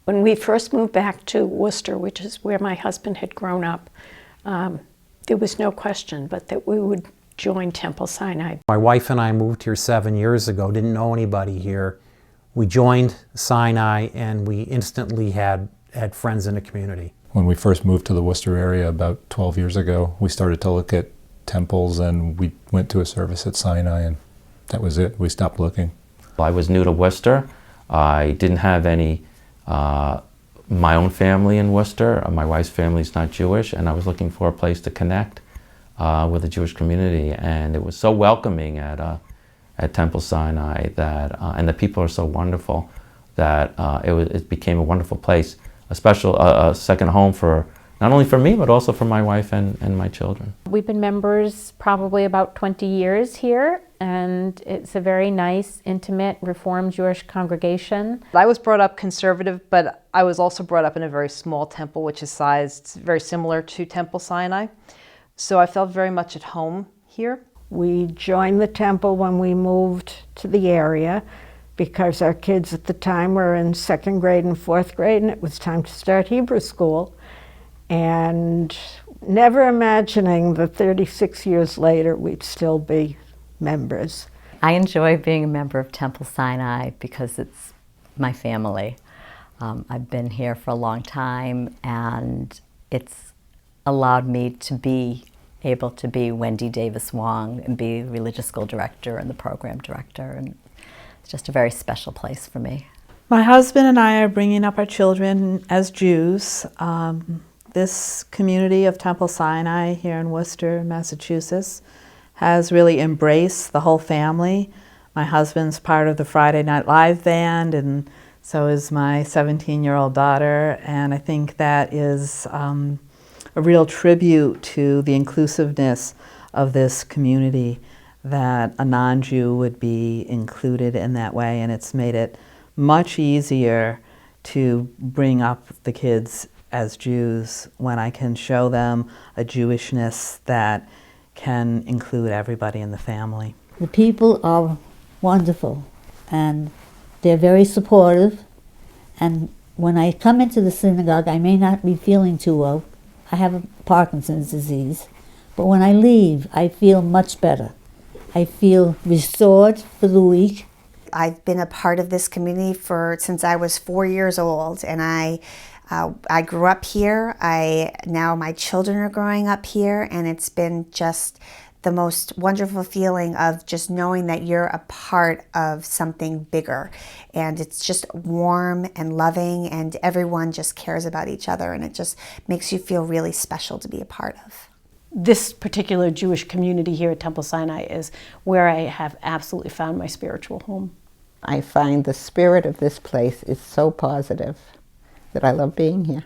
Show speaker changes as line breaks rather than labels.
When we first moved back to Worcester, which is where my husband had grown up, there was no question but that we would join Temple Sinai.
My wife and I moved here 7 years ago, didn't know anybody here. We joined Sinai and we instantly had friends in the community.
When we first moved to the Worcester area about 12 years ago, we started to look at temples and we went to a service at Sinai and that was it. We stopped looking.
I was new to Worcester. I didn't have any my own family in Worcester. My wife's family is not Jewish, and I was looking for a place to connect with the Jewish community. And it was so welcoming at Temple Sinai that, and the people are so wonderful that it became a wonderful place, a second home for not only for me but also for my wife and my children.
We've been members probably about 20 years here, and it's a very nice, intimate, Reformed Jewish congregation.
I was brought up conservative, but I was also brought up in a very small temple, which is sized very similar to Temple Sinai. So I felt very much at home here.
We joined the temple when we moved to the area because our kids at the time were in 2nd grade and 4th grade, and it was time to start Hebrew school. And never imagining that 36 years later we'd still be members.
I enjoy being a member of Temple Sinai because it's my family. I've been here for a long time and it's allowed me to be able to be Wendy Davis Wong and be religious school director and the program director, and it's just a very special place for me.
My husband and I are bringing up our children as Jews. This community of Temple Sinai here in Worcester, Massachusetts, has really embraced the whole family. My husband's part of the Friday Night Live band, and so is my 17-year-old daughter, and I think that is a real tribute to the inclusiveness of this community, that a non-Jew would be included in that way, and it's made it much easier to bring up the kids as Jews when I can show them a Jewishness that can include everybody in the family.
The people are wonderful and they're very supportive, and when I come into the synagogue I may not be feeling too well. I have Parkinson's disease, but when I leave I feel much better. I feel restored for the week.
I've been a part of this community since I was 4 years old, and I grew up here. Now my children are growing up here, and it's been just the most wonderful feeling of just knowing that you're a part of something bigger. And it's just warm and loving, and everyone just cares about each other, and it just makes you feel really special to be a part of.
This particular Jewish community here at Temple Sinai is where I have absolutely found my spiritual home.
I find the spirit of this place is so positive that I love being here.